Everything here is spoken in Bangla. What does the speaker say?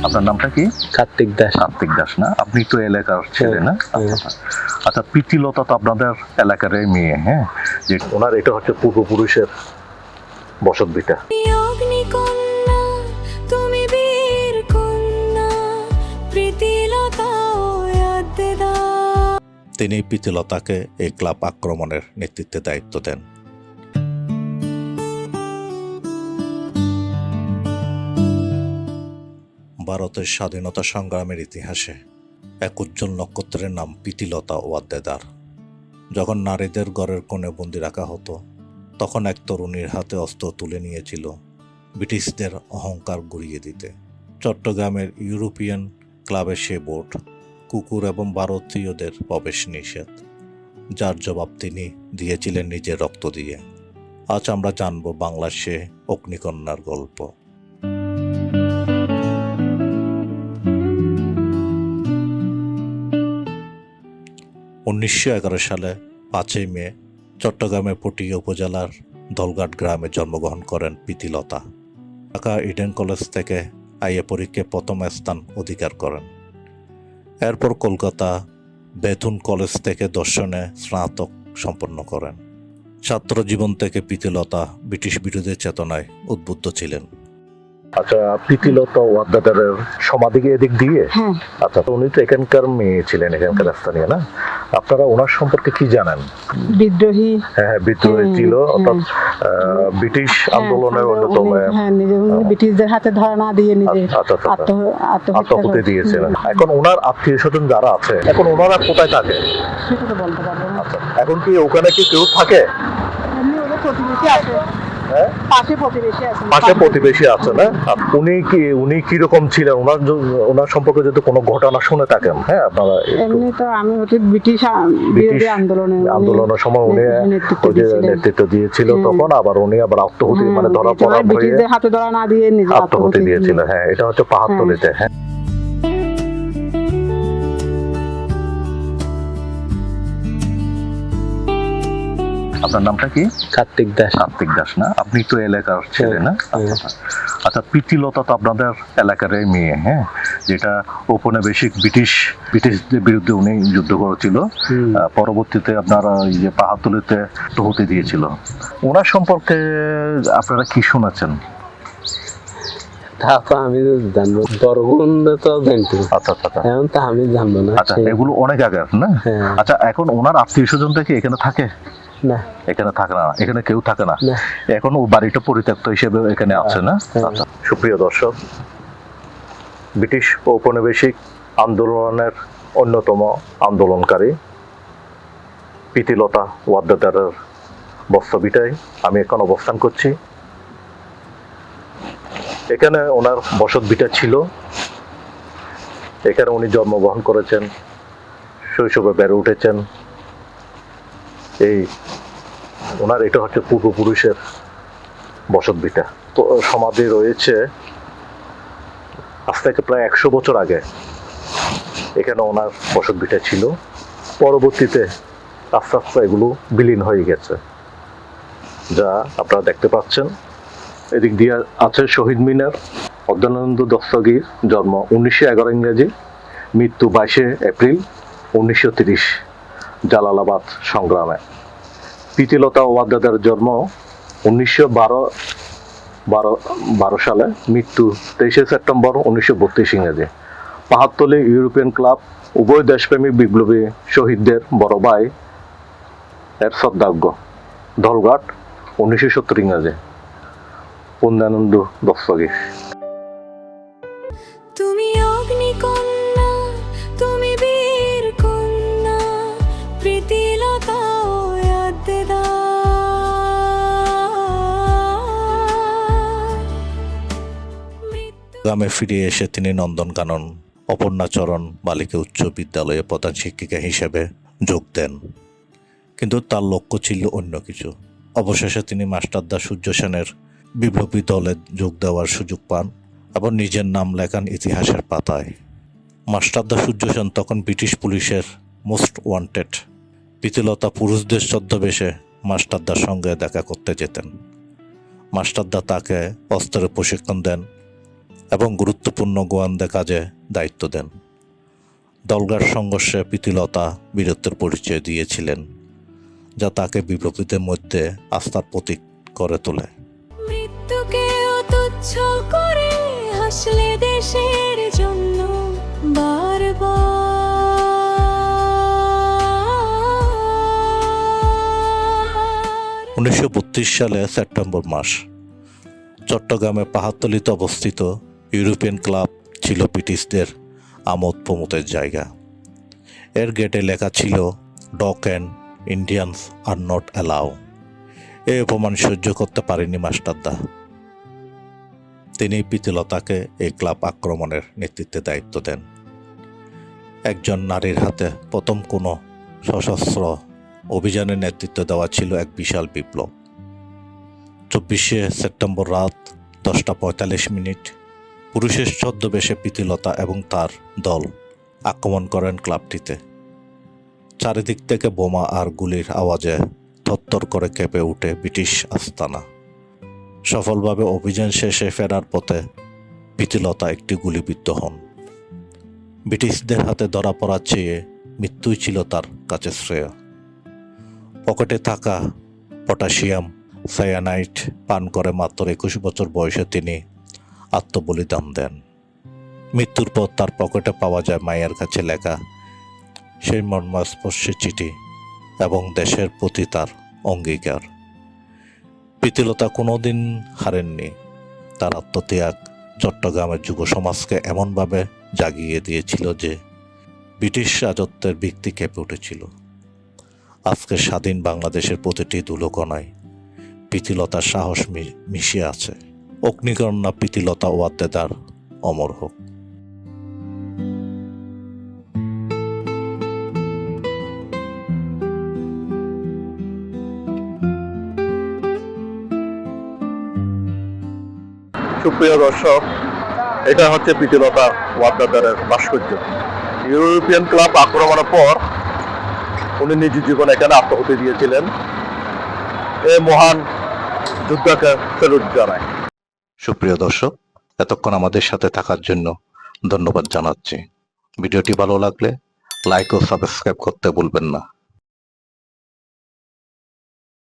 আপনার নামটা কি? কার্তিক দাস। কার্তিক দাস না? আপনি তো এলাকার ছেলে না? আচ্ছা, প্রীতিলতা তো আপনাদের এলাকারই মেয়ে, হ্যাঁ? যে ওনার এটা হচ্ছে পূর্বপুরুষের বসত ভিটা। তিনি প্রীতিলতাকে এই ক্লাব আক্রমণের নেতৃত্বে দায়িত্ব দেন। ভারতের স্বাধীনতা সংগ্রামের ইতিহাসে এক উজ্জ্বল নক্ষত্রের নাম প্রীতিলতা ওয়াদ্দেদার। যখন নারীদের ঘরের কোণে বন্দি রাখা হতো, তখন এক তরুণীর হাতে অস্ত্র তুলে নিয়েছিল ব্রিটিশদের অহংকার গুড়িয়ে দিতে। চট্টগ্রামের ইউরোপিয়ান ক্লাবের সে বোর্ড, কুকুর এবং ভারতীয়দের প্রবেশ নিষেধ, যার জবাব তিনি দিয়েছিলেন নিজের রক্ত দিয়ে। আজ আমরা জানব বাংলার সে অগ্নিকন্যার গল্প। 1911 সালে 5ই মে চট্টগ্রামের পটিয়া উপজেলার দলঘাট গ্রামে জন্মগ্রহণ করেন প্রীতিলতা। ঢাকা ইডেন কলেজ থেকে আইএ পরীক্ষায় প্রথম স্থান অধিকার করেন। এরপর কলকাতা বেথুন কলেজ থেকে দর্শনে স্নাতক সম্পন্ন করেন। ছাত্র জীবন থেকে প্রীতিলতা ব্রিটিশ বিরোধী চেতনায় উদ্বুদ্ধ ছিলেন। আচ্ছা, প্রীতিলতা ওয়াদ্দেদারের সমাধি কি এদিক দিয়ে? আচ্ছা, উনি তো এখানকার মেয়ে ছিলেন, এখানকার স্থানীয় না? আপনারা ওনার সম্পর্কে কি জানেন? বিদ্রোহী। হ্যাঁ, বিদ্রোহী ছিল, অর্থাৎ ব্রিটিশ আন্দোলনের অন্যতম। ব্রিটিশদের হাতে ধরা না দিয়ে নিজে আত্মহত্যা দিয়েছিলেন। এখন ওনার আত্মীয় স্বজন যারা আছে, এখন ওনারা কোথায় থাকে সেটা তো বলতে পারবো না। আচ্ছা, এখন কি ওখানে কি কেউ থাকে? প্রতিবেশী আছে, পাশে প্রতিবেশী আছে না? উনি কিরকম ছিলেন? ওনার সম্পর্কে যদি কোনো ঘটনা শুনে থাকেন, হ্যাঁ, আপনারা? এমনি তো আমি ব্রিটিশ বিরোধী আন্দোলনের সময় উনি নেতৃত্ব দিয়েছিল, তখন আবার উনি আত্মহত্যা, মানে ধরা পড়া ব্রিটিশদের হাতে ধরা না দিয়ে নিজে আত্মহত্যা দিয়েছিল। হ্যাঁ, এটা হচ্ছে ৭৫-তে। হ্যাঁ, আপনার নামটা কি? কার্তিক দাস। কার্তিক দাস না? আপনি তো এলাকার ছেলে না? আচ্ছা, প্রীতিলতা তো আপনাদের এলাকারই মেয়ে, হ্যাঁ? যেটা ঔপনিবেশিক ব্রিটিশদের বিরুদ্ধে উনি যুদ্ধ করেছিল। পরবর্তীতে আপনারা এই যে পাহাড়তলিতে আত্মহত্যা দিয়েছিল। ওনার সম্পর্কে আপনারা কি শুনেছেন? আমি জানবো, তো জানতো। আচ্ছা আচ্ছা, এখন তো আমি জানবো না। আচ্ছা, এগুলো অনেক আগের না? আচ্ছা, এখন ওনার আত্মীয় স্বজন থেকে এখানে থাকে না? এখানে থাকে না, এখানে কেউ থাকে না। এখন ও বাড়িটা পরিত্যক্ত হিসেবে এখানে আছে না? আচ্ছা, সুপ্রিয় দর্শক, ব্রিটিশ ঔপনিবেশিক আন্দোলনের অন্যতম আন্দোলনকারী প্রীতিলতা ওয়াদ্দেদারের বস্ত্রভিটায় আমি এখন অবস্থান করছি। এখানে ওনার বসত ভিটা ছিল, এখানে উনি জন্মগ্রহণ করেছেন, শৈশবে বেড়ে উঠেছেন। ওনার এটা হচ্ছে পূর্বপুরুষের বসত ভিটা। তো সমাধি রয়েছে আজ থেকে প্রায় 100 বছর আগে এখানে ওনার বসত ভিটা ছিল। পরবর্তীতে আস্তে আস্তে এগুলো বিলীন হয়ে গেছে, যা আপনারা দেখতে পাচ্ছেন। এদিক দিয়ে আছে শহীদ মিনার। অদ্যানন্দ দস্তগীর জন্ম 1911 ইংরেজি, মৃত্যু 22 এপ্রিল 1930 জালালাবাদ সংগ্রামে। প্রীতিলতা ওয়াদ্দেদার জন্ম 1912 সালে, মৃত্যু 23 সেপ্টেম্বর 1932 ইংরেজি। পাহাড়তলী ইউরোপিয়ান ক্লাব উভয় দেশপ্রেমিক বিপ্লবী শহীদদের বড় ভাই এর শ্রদ্ধাজ্ঞ। দলঘাট 1970 ইংরেজি। পূর্ণানন্দ দস্তগীর। তুমি অগ্নিকন্যা, তুমি বীর কন্যা, প্রীতিলতা গ্রামে ফিরে এসে তিনি নন্দনকানন অপর্ণাচরণ বালিকা উচ্চ বিদ্যালয়ে প্রধান শিক্ষিকা হিসেবে যোগ দেন। কিন্তু তার লক্ষ্য ছিল অন্য কিছু। অবশেষে তিনি মাস্টারদা সূর্য সেনের বিপ্লবী দলে যোগ দেওয়ার সুযোগ পান এবং নিজের নাম লেখান ইতিহাসের পাতায়। মাস্টারদা সূর্য সেন তখন ব্রিটিশ পুলিশের মোস্ট ওয়ান্টেড। প্রীতিলতা পুরুষদের ছদ্মবেশে মাস্টারদার সঙ্গে দেখা করতে যেতেন। মাস্টারদা তাকে অস্ত্রের প্রশিক্ষণ দেন এবং গুরুত্বপূর্ণ গোয়েন্দা কাজে দায়িত্ব দেন। দলগার সংঘর্ষে প্রীতিলতা বীরত্বের পরিচয় দিয়েছিলেন, যা তাকে বিপ্লবীদের মধ্যে আস্থার প্রতীক করে তোলে। মৃত্যুকেও তুচ্ছ করে হাসলে দেশের জন্য বারবার। 1932 সালে সেপ্টেম্বর মাস চট্টগ্রামে পাহাড়তলিতে অবস্থিত ইউরোপিয়ান ক্লাব ছিল ব্রিটিশদের আমোদ প্রমোদের জায়গা। এর গেটে লেখা ছিল dog and Indians are not allow. এই অপমান সহ্য করতে পারেনি মাস্টারদা। তিনি প্রীতিলতাকে এই ক্লাব আক্রমণের নেতৃত্বে দায়িত্ব দেন। একজন নারীর হাতে প্রথম কোনো সশস্ত্র অভিযানের নেতৃত্ব দেওয়া ছিল এক বিশাল বিপ্লব। 24শে সেপ্টেম্বর রাত 10:45 পুরুষের ছদ্মবেশে প্রীতিলতা এবং তার দল আক্রমণ করেন ক্লাবটিতে। চারিদিক থেকে বোমা আর গুলির আওয়াজে থরথর করে কেঁপে ওঠে ব্রিটিশ আস্তানা। সফলভাবে অভিযান শেষে ফেরার পথে প্রীতিলতা একটি গুলিবিদ্ধ হন। ব্রিটিশদের হাতে ধরা পড়ার চেয়ে মৃত্যুই ছিল তার কাছে শ্রেয়। পকেটে থাকা পটাশিয়াম সায়ানাইড পান করে মাত্র 21 বছর বয়সে তিনি আত্মবলিদান দেন। মৃত্যুর পর তার পকেটে পাওয়া যায় মায়ের কাছে লেখা সেই মর্মস্পর্শী চিঠি এবং দেশের প্রতি তার অঙ্গীকার। প্রীতিলতা কোনোদিন হারেননি। তার আত্মত্যাগ চট্টগ্রামের যুব সমাজকে এমনভাবে জাগিয়ে দিয়েছিল যে ব্রিটিশ রাজত্বের ভিত্তি কেঁপে উঠেছিল। আজকে স্বাধীন বাংলাদেশের প্রতিটি ধুলোকণায় প্রীতিলতার সাহস মিশিয়ে আছে। অগ্নিকন্যা প্রীতিলতা ওয়াদ্দেদার অমর হোক। সুপ্রিয় দর্শক, এটা হচ্ছে প্রীতিলতা ওয়াদ্দেদারের ভাস্কর্য। ইউরোপিয়ান ক্লাব আক্রমণের পর উনি নিজ জীবন এখানে আত্মহতি দিয়েছিলেন। এই মহান যোদ্ধাকে স্যালুট জানায়। সুপ্রিয় দর্শক, এতক্ষণ আমাদের সাথে থাকার জন্য ধন্যবাদ জানাচ্ছি। ভিডিওটি ভালো লাগলে লাইক ও সাবস্ক্রাইব করতে ভুলবেন না।